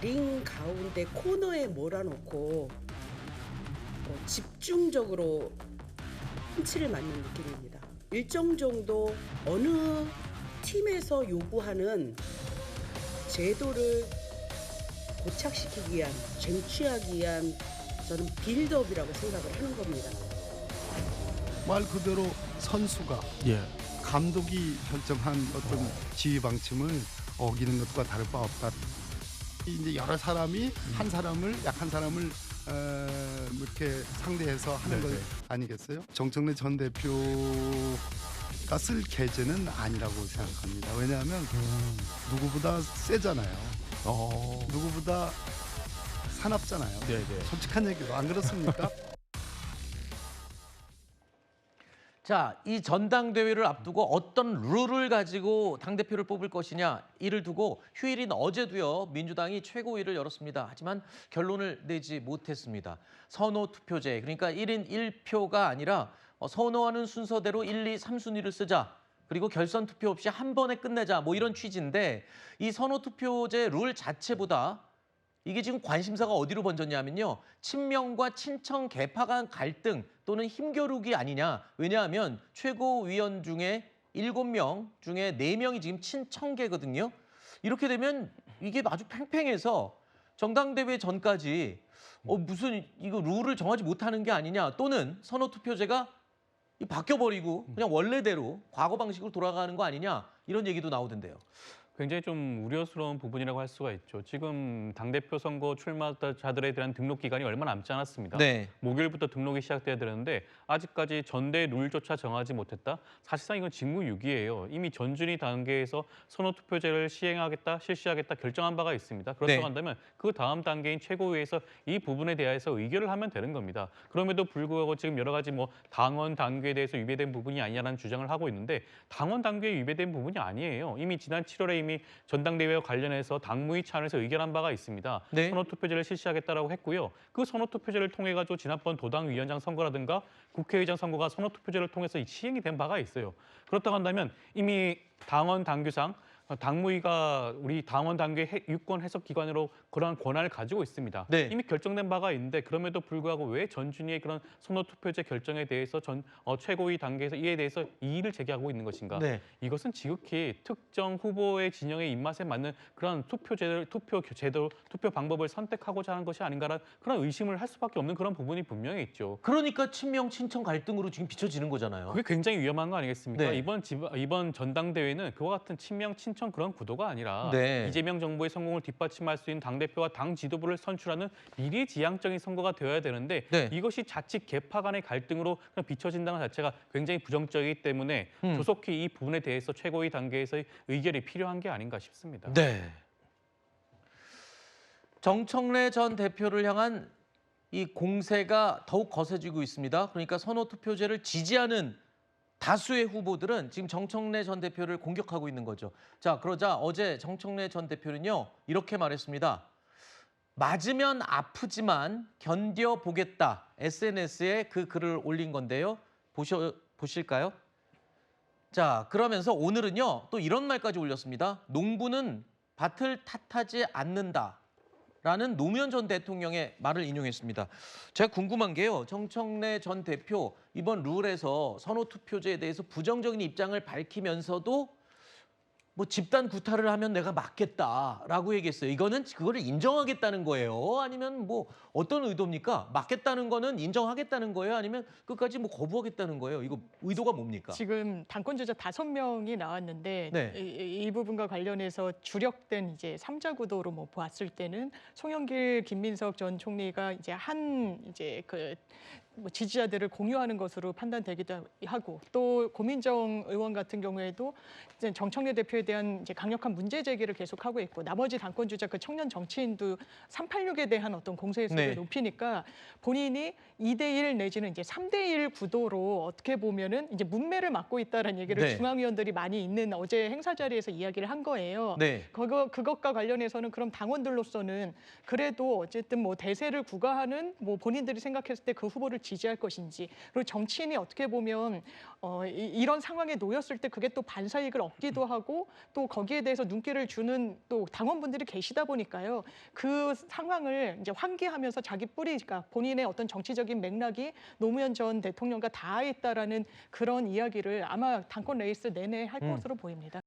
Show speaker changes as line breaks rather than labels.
링 가운데 코너에 몰아놓고 집중적으로 펀치를 맞는 느낌입니다. 일정 정도 어느 팀에서 요구하는 제도를 고착시키기 위한, 쟁취하기 위한 저는 빌드업이라고 생각을 하는 겁니다.
말 그대로 선수가 감독이 결정한 어떤 지휘 방침을 어기는 것과 다를 바 없다. 이제 여러 사람이 한 사람을 약한 사람을 이렇게 상대해서 하는 것 아니겠어요? 정청래 전 대표가 쓸 계제는 아니라고 생각합니다. 왜냐하면 누구보다 세잖아요. 누구보다 사납잖아요. 솔직한 얘기로 안 그렇습니까?
자, 이 전당대회를 앞두고 어떤 룰을 가지고 당대표를 뽑을 것이냐, 이를 두고 휴일인 어제도요, 민주당이 최고위를 열었습니다. 하지만 결론을 내지 못했습니다. 선호 투표제, 그러니까 1인 1표가 아니라 선호하는 순서대로 1, 2, 3순위를 쓰자. 그리고 결선 투표 없이 한 번에 끝내자. 뭐 이런 취지인데, 이 선호 투표제 룰 자체보다 이게 지금 관심사가 어디로 번졌냐면요. 친명과 친청 개파 간 갈등 또는 힘겨루기 아니냐. 왜냐하면 최고위원 중에 7명 중에 4명이 지금 친청계거든요. 이렇게 되면 이게 아주 팽팽해서 정당대회 전까지 무슨 이거 룰을 정하지 못하는 게 아니냐. 또는 선호투표제가 바뀌어버리고 그냥 원래대로 과거 방식으로 돌아가는 거 아니냐. 이런 얘기도 나오던데요.
굉장히 좀 우려스러운 부분이라고 할 수가 있죠. 지금 당대표 선거 출마자들에 대한 등록 기간이 얼마 남지 않았습니다. 목요일부터 등록이 시작돼야 되는데 아직까지 전대 룰조차 정하지 못했다. 사실상 이건 직무유기예요. 이미 전준위 단계에서 선호투표제를 실시하겠다 결정한 바가 있습니다. 그렇다고 한다면 그 다음 단계인 최고위에서 이 부분에 대해서 의결을 하면 되는 겁니다. 그럼에도 불구하고 지금 여러 가지 당원 단계에 대해서 위배된 부분이 아니냐는 주장을 하고 있는데 당원 단계에 위배된 부분이 아니에요. 이미 지난 7월에 이미 전당대회와 관련해서 당무위 차원에서 의결한 바가 있습니다. 선호투표제를 실시하겠다라고 했고요. 그 선호투표제를 통해 가지고 지난번 도당위원장 선거라든가 국회의장 선거가 선호투표제를 통해서 시행이 된 바가 있어요. 그렇다고 한다면 이미 당원 당규상 당무위가 우리 당원 단계 유권 해석 기관으로 그러한 권한을 가지고 있습니다. 이미 결정된 바가 있는데 그럼에도 불구하고 왜 전준위의 그런 선호투표제 결정에 대해서 최고위 단계에서 이에 대해서 이의를 제기하고 있는 것인가? 이것은 지극히 특정 후보의 진영의 입맛에 맞는 그런 투표 방법을 선택하고자 하는 것이 아닌가라는 그런 의심을 할 수밖에 없는 그런 부분이 분명히 있죠.
그러니까 친명 친청 갈등으로 지금 비춰지는 거잖아요.
그게 굉장히 위험한 거 아니겠습니까? 이번 전당대회는 그와 같은 친명 친청 그런 구도가 아니라 이재명 정부의 성공을 뒷받침할 수 있는 당대표와 당 지도부를 선출하는 미래지향적인 선거가 되어야 되는데 이것이 자칫 개파 간의 갈등으로 비춰진다는 자체가 굉장히 부정적이기 때문에 조속히 이 부분에 대해서 최고위 단계에서의 의결이 필요한 게 아닌가 싶습니다.
정청래 전 대표를 향한 이 공세가 더욱 거세지고 있습니다. 그러니까 선호투표제를 지지하는 다수의 후보들은 지금 정청래 전 대표를 공격하고 있는 거죠. 자, 그러자 어제 정청래 전 대표는요, 이렇게 말했습니다. 맞으면 아프지만 견뎌보겠다. SNS에 그 글을 올린 건데요. 보실까요? 자, 그러면서 오늘은요, 또 이런 말까지 올렸습니다. 농부는 밭을 탓하지 않는다. 라는 노무현 전 대통령의 말을 인용했습니다. 제가 궁금한 게요. 정청래 전 대표 이번 룰에서 선호투표제에 대해서 부정적인 입장을 밝히면서도 집단 구타를 하면 내가 맞겠다라고 얘기했어요. 이거는 그거를 인정하겠다는 거예요? 아니면 어떤 의도입니까? 맞겠다는 거는 인정하겠다는 거예요? 아니면 끝까지 거부하겠다는 거예요? 이거 의도가 뭡니까?
지금 당권주자 5명이 나왔는데 이 부분과 관련해서 주력된 이제 3자 구도로 보았을 때는 송영길, 김민석 전 총리가 이제 지지자들을 공유하는 것으로 판단되기도 하고 또 고민정 의원 같은 경우에도 이제 정청래 대표에 대한 이제 강력한 문제 제기를 계속하고 있고 나머지 당권 주자 그 청년 정치인도 386에 대한 어떤 공세의식을 높이니까 본인이 2대1 내지는 이제 3대1 구도로 어떻게 보면은 이제 문매를 맡고 있다라는 얘기를 중앙위원들이 많이 있는 어제 행사 자리에서 이야기를 한 거예요. 그것과 관련해서는 그럼 당원들로서는 그래도 어쨌든 대세를 구가하는 본인들이 생각했을 때 그 후보를 지지할 것인지, 그리고 정치인이 어떻게 보면 이런 상황에 놓였을 때 그게 또 반사이익을 얻기도 하고 또 거기에 대해서 눈길을 주는 또 당원분들이 계시다 보니까요. 그 상황을 이제 환기하면서 자기 뿌리가 본인의 어떤 정치적인 맥락이 노무현 전 대통령과 닿아있다라는 그런 이야기를 아마 당권 레이스 내내 할 것으로 보입니다.